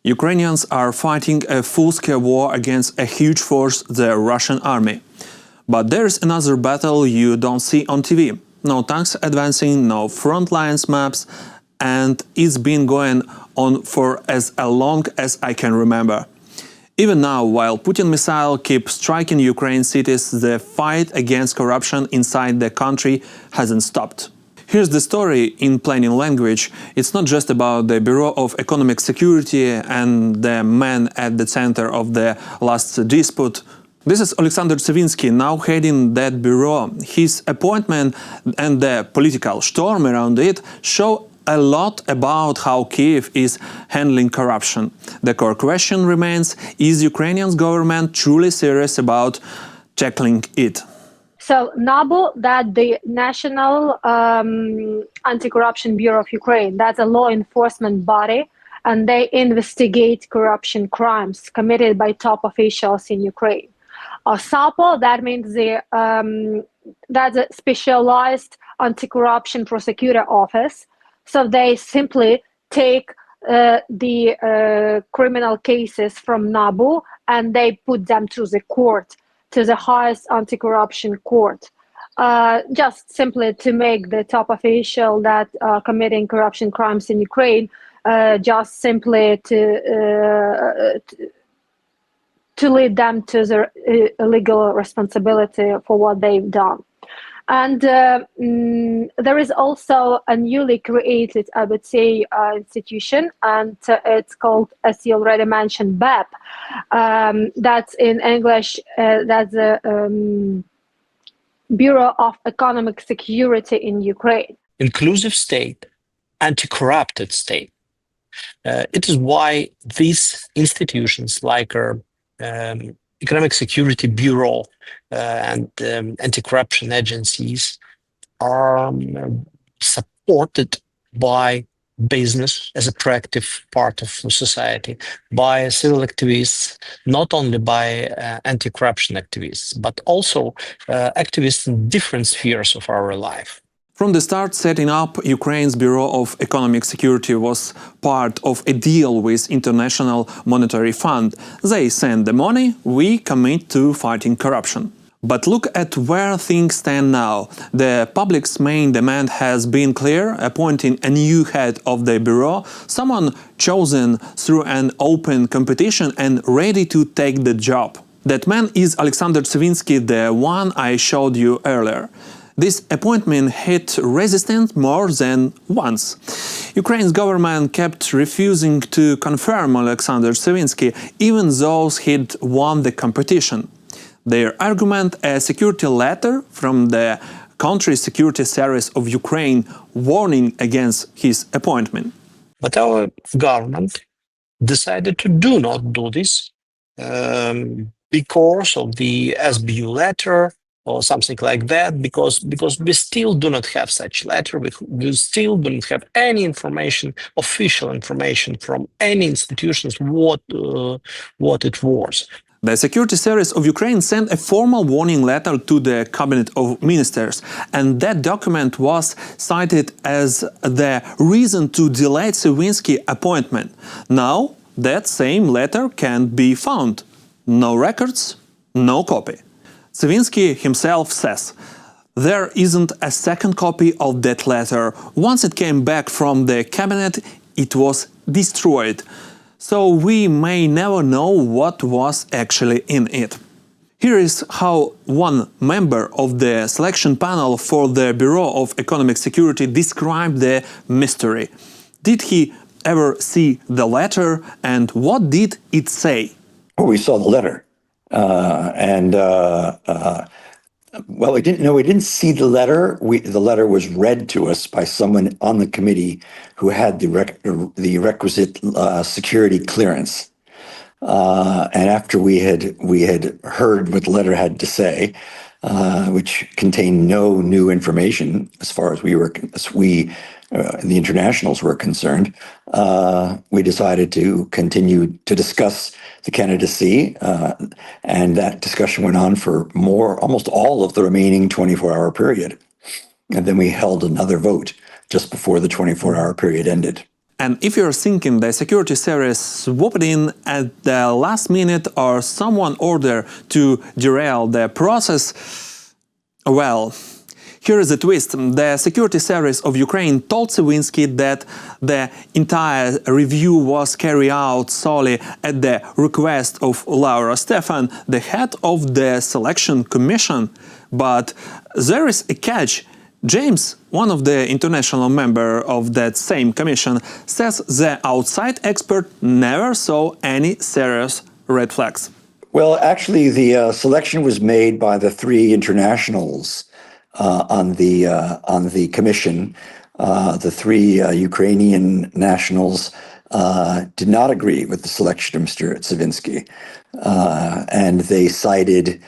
Ukrainians are fighting a full-scale war against a huge force, the Russian army. But there's another battle you don't see on TV. No tanks advancing, no front lines maps, and it's been going on for as long as I can remember. Even now, while Putin missiles keep striking Ukraine cities, the fight against corruption inside the country hasn't stopped. Here's the story in plain language. It's not just about the Bureau of Economic Security and the man at the center of the last dispute. This is Alexander Savinsky, now heading that bureau. His appointment and the political storm around it show a lot about how Kiev is handling corruption. The core question remains, is Ukrainian government truly serious about tackling it? So NABU, that the National Anti-Corruption Bureau of Ukraine, that's a law enforcement body, and they investigate corruption crimes committed by top officials in Ukraine. SAPO, that means that's a specialized anti-corruption prosecutor office. So they simply take the criminal cases from NABU and they put them to the court, to the highest anti-corruption court, just simply to make the top official that committing corruption crimes in Ukraine, just simply to lead them to their legal responsibility for what they've done. And there is also a newly created, I would say, institution, and it's called, as you already mentioned, BEP. That's in English, that's the Bureau of Economic Security in Ukraine. Inclusive state, anti-corrupted state. It is why these institutions like Economic Security Bureau and anti-corruption agencies are supported by business as a proactive part of society, by civil activists, not only by anti-corruption activists, but also activists in different spheres of our life. From the start, setting up Ukraine's Bureau of Economic Security was part of a deal with International Monetary Fund. They send the money, we commit to fighting corruption. But look at where things stand now. The public's main demand has been clear, appointing a new head of the bureau, someone chosen through an open competition and ready to take the job. That man is Alexander Savinsky, the one I showed you earlier. This appointment hit resistance more than once. Ukraine's government kept refusing to confirm Alexander Savinsky, even though he'd won the competition. Their argument, a security letter from the country's security service of Ukraine warning against his appointment. But our government decided to do not do this because of the SBU letter, or something like that, because we still do not have such letter, we still don't have any information, official information from any institutions what it was. The Security Service of Ukraine sent a formal warning letter to the Cabinet of Ministers, and that document was cited as the reason to delay Savinsky appointment. Now, that same letter can't be found. No records, no copy. Savinsky himself says, there isn't a second copy of that letter. Once it came back from the cabinet, it was destroyed. So we may never know what was actually in it. Here is how one member of the selection panel for the Bureau of Economic Security described the mystery. Did he ever see the letter, and what did it say? Well, we saw the letter. Well, we didn't see the letter. The letter was read to us by someone on the committee who had the requisite security clearance. And after we had heard what the letter had to say, which contained no new information as far as the internationals were concerned, we decided to continue to discuss the candidacy, and that discussion went on for almost all of the remaining 24-hour period. And then we held another vote just before the 24-hour period ended. And if you're thinking the security service swooped in at the last minute or someone ordered to derail the process, well, here is a twist. The security service of Ukraine told Savinsky that the entire review was carried out solely at the request of Laura Stefan, the head of the selection commission. But there is a catch. James, one of the international members of that same commission, says the outside expert never saw any serious red flags. Well, actually, the selection was made by the three internationals on the commission. The three Ukrainian nationals did not agree with the selection of Mr. Savinsky, and they cited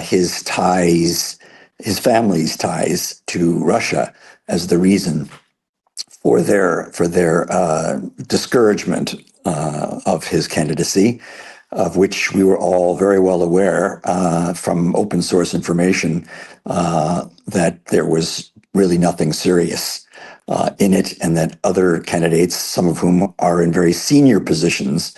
his ties, his family's ties to Russia, as the reason for their discouragement of his candidacy, of which we were all very well aware from open source information that there was really nothing serious in it, and that other candidates, some of whom are in very senior positions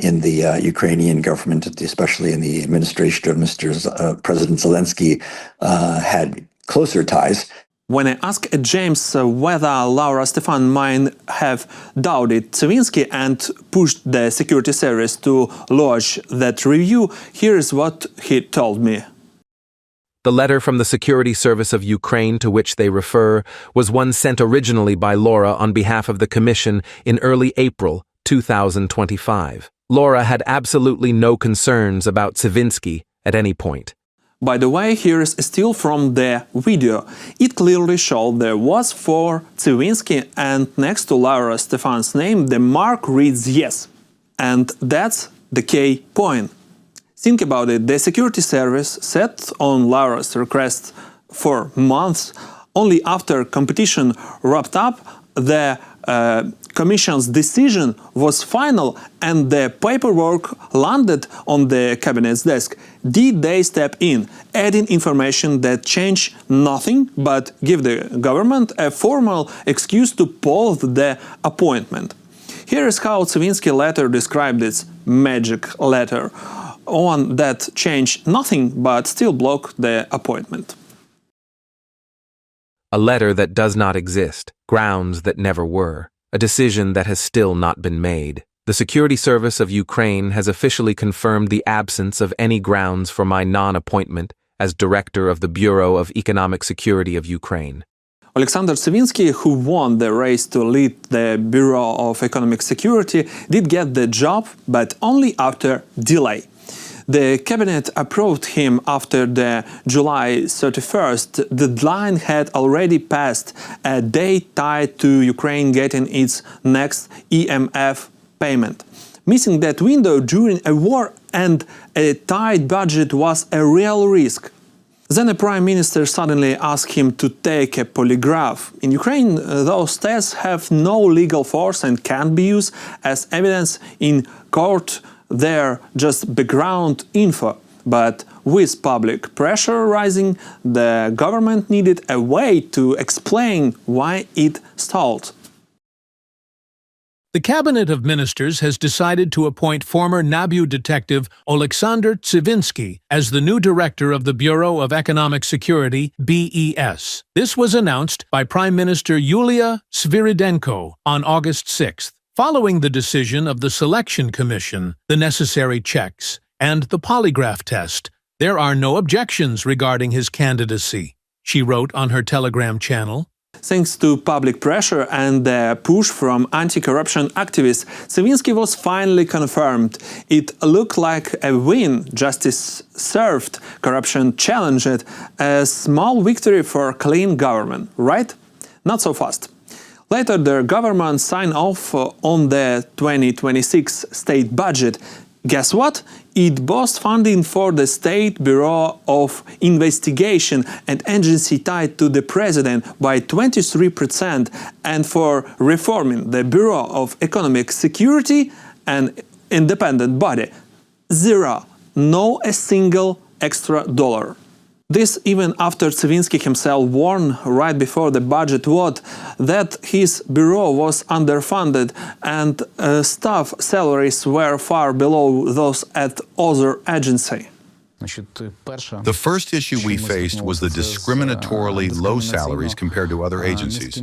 in the Ukrainian government, especially in the administration of President Zelensky, had closer ties. When I asked James whether Laura Stefan might have doubted Savinsky and pushed the security service to lodge that review, here is what he told me. The letter from the Security Service of Ukraine to which they refer was one sent originally by Laura on behalf of the Commission in early April 2025. Laura had absolutely no concerns about Savinsky at any point. By the way, here is still from the video. It clearly showed there was for Savinsky, and next to Laura Stefan's name the mark reads yes. And that's the key point. Think about it, the security service set on Laura's request for months. Only after competition wrapped up, the Commission's decision was final and the paperwork landed on the cabinet's desk. Did they step in, adding information that changed nothing but give the government a formal excuse to pause the appointment? Here is how Savinsky later described its magic letter, one that changed nothing but still blocked the appointment. A letter that does not exist, grounds that never were, a decision that has still not been made. The Security Service of Ukraine has officially confirmed the absence of any grounds for my non-appointment as Director of the Bureau of Economic Security of Ukraine. Alexander Savinsky, who won the race to lead the Bureau of Economic Security, did get the job, but only after delay. The cabinet approved him after the July 31st deadline had already passed, a date tied to Ukraine getting its next EMF payment. Missing that window during a war and a tight budget was a real risk. Then a prime minister suddenly asked him to take a polygraph. In Ukraine, those tests have no legal force and can't be used as evidence in court. They're just background info. But with public pressure rising, the government needed a way to explain why it stalled. The Cabinet of Ministers has decided to appoint former NABU detective Alexander Savinsky as the new director of the Bureau of Economic Security, BES. This was announced by Prime Minister Yulia Sviridenko on August 6th. Following the decision of the Selection Commission, the necessary checks, and the polygraph test, there are no objections regarding his candidacy, she wrote on her Telegram channel. Thanks to public pressure and the push from anti-corruption activists, Savinsky was finally confirmed. It looked like a win, justice served, corruption challenged, a small victory for clean government, right? Not so fast. Later, the government signed off on the 2026 state budget. Guess what? It boasts funding for the State Bureau of Investigation, an agency tied to the president, by 23%, and for reforming the Bureau of Economic Security, an independent body. Zero. No a single extra dollar. This even after Tsivinsky himself warned right before the budget vote that his bureau was underfunded and staff salaries were far below those at other agencies. The first issue we faced was the discriminatorily low salaries compared to other agencies.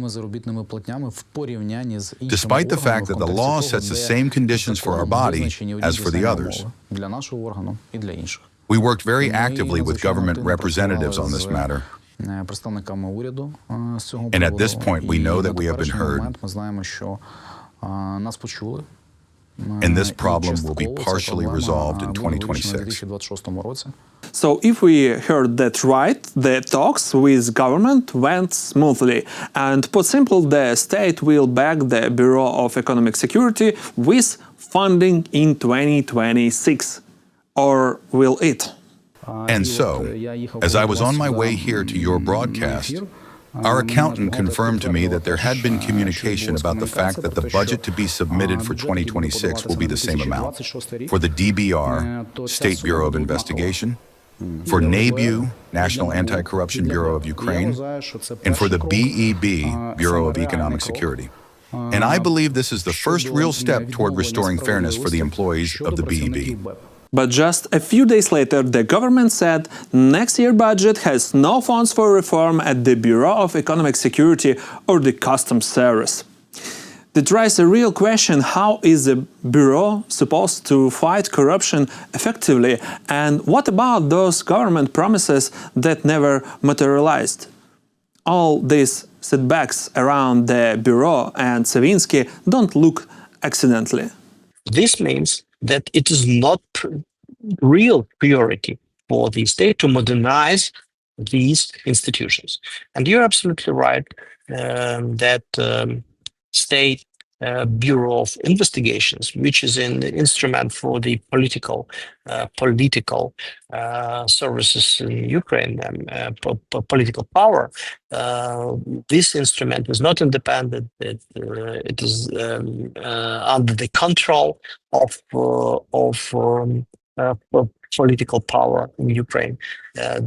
Despite the fact that the law sets the same conditions for our body as for the others. We worked very actively with government representatives on this matter. And at this point, we know that we have been heard. And this problem will be partially resolved in 2026. So if we heard that right, the talks with government went smoothly. And put simply, the state will back the Bureau of Economic Security with funding in 2026. Or will it? And so, as I was on my way here to your broadcast, our accountant confirmed to me that there had been communication about the fact that the budget to be submitted for 2026 will be the same amount for the DBR, State Bureau of Investigation, for NABU, National Anti-Corruption Bureau of Ukraine, and for the BEB, Bureau of Economic Security. And I believe this is the first real step toward restoring fairness for the employees of the BEB. But just a few days later, the government said next year's budget has no funds for reform at the Bureau of Economic Security or the Customs Service. That raises a real question: how is the Bureau supposed to fight corruption effectively? And what about those government promises that never materialized? All these setbacks around the Bureau and Tsivinsky don't look accidentally. This means that it is not real priority for the state to modernize these institutions. And you're absolutely right that State Bureau of Investigations, which is an instrument for the political services in Ukraine, political power. This instrument is not independent. It is under the control of political power in Ukraine, and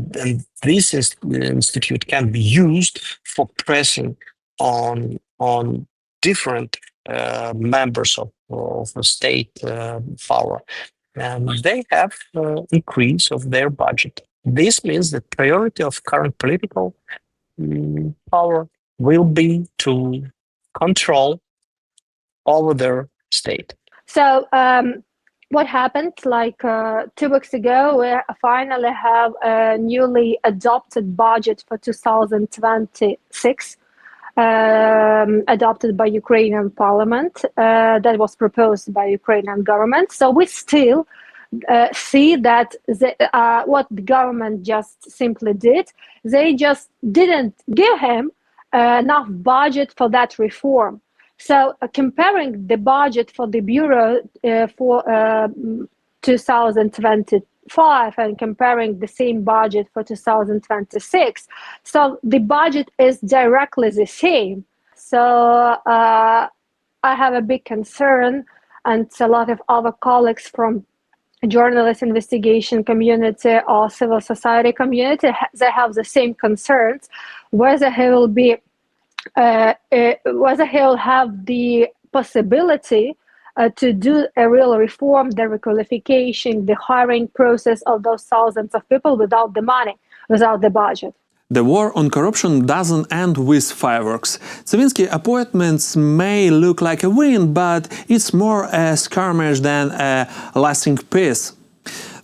this institute can be used for pressing on different members of the state power, and they have increase of their budget. This means that priority of current political power will be to control over their state. So what happened, like 2 weeks ago, we finally have a newly adopted budget for 2026, adopted by Ukrainian parliament, that was proposed by Ukrainian government. So we still see that what the government just simply did, they just didn't give him enough budget for that reform. So comparing the budget for the Bureau for 2025 and comparing the same budget for 2026, so the budget is directly the same. So I have a big concern, and a lot of other colleagues from journalist investigation community or civil society community, they have the same concerns, whether he will be whether he'll have the possibility to do a real reform, the requalification, the hiring process of those thousands of people without the money, without the budget. The war on corruption doesn't end with fireworks. Tsivinsky appointments may look like a win, but it's more a skirmish than a lasting peace.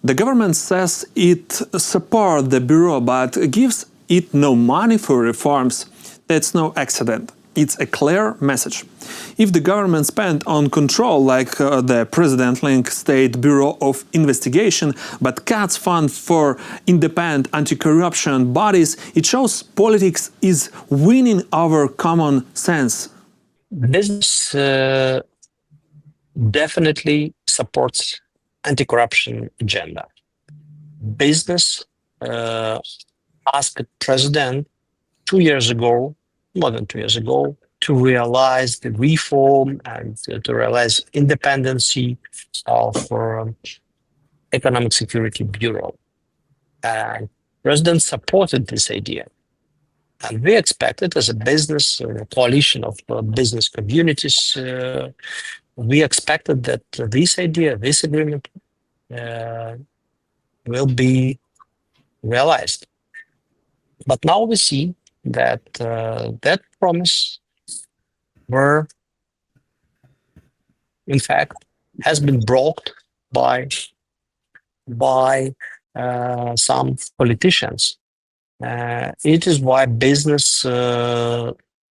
The government says it supports the Bureau, but gives it no money for reforms. That's no accident. It's a clear message. If the government spent on control, like the president-linked State Bureau of Investigation, but cuts funds for independent anti-corruption bodies, it shows politics is winning over common sense. Business definitely supports anti-corruption agenda. Business asked president 2 years ago, more than 2 years ago, to realize the reform and to realize independency of Economic Security Bureau. And President supported this idea. And we expected, as a business coalition of business communities, we expected that this idea, this agreement will be realized. But now we see that that promise were, in fact, has been blocked by some politicians. It is why business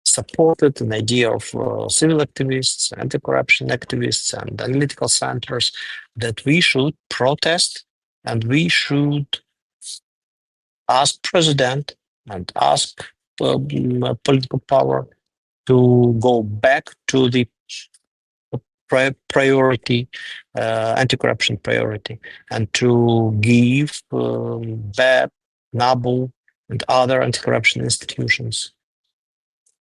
supported an idea of civil activists, anti-corruption activists, and analytical centers that we should protest and we should ask president and ask political power to go back to the priority, anti-corruption priority, and to give BEP, NABU, and other anti-corruption institutions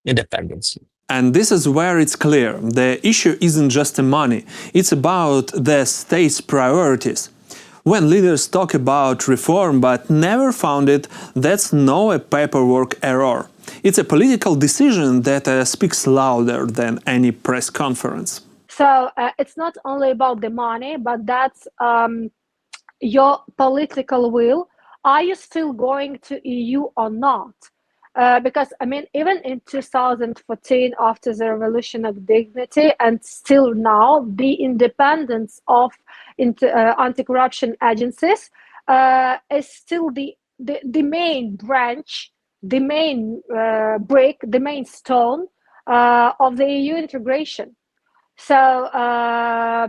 independence. And this is where it's clear. The issue isn't just the money, it's about the state's priorities. When leaders talk about reform but never found it, that's not a paperwork error. It's a political decision that speaks louder than any press conference. So it's not only about the money, but that's your political will. Are you still going to EU or not? Because, I mean, even in 2014, after the Revolution of Dignity, and still now, the independence of anti-corruption agencies is still the main branch, the main brick, the main stone of the EU integration. So I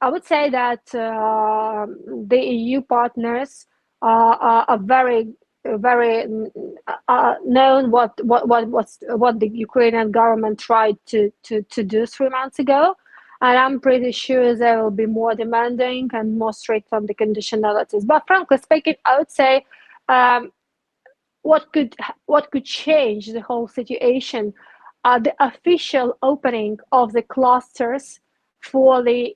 would say that the EU partners are very known what the Ukrainian government tried to do 3 months ago, and I'm pretty sure they will be more demanding and more strict on the conditionalities. But frankly speaking, I would say what could change the whole situation. The official opening of the clusters for the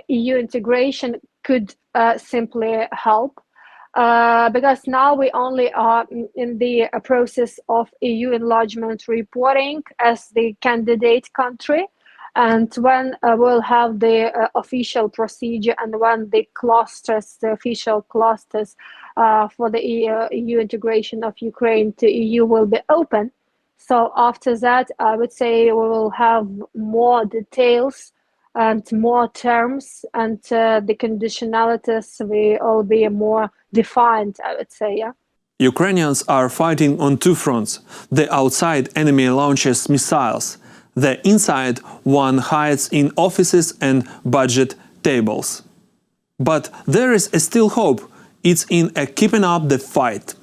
EU integration could simply help, because now we only are in the process of EU enlargement reporting as the candidate country, and when we'll have the official procedure and when the clusters, the official clusters for the EU integration of Ukraine to EU will be open. So after that, I would say we will have more details and more terms, and the conditionalities will be more defined, I would say, yeah. Ukrainians are fighting on two fronts. The outside enemy launches missiles. The inside one hides in offices and budget tables. But there is still hope. It's in keeping up the fight.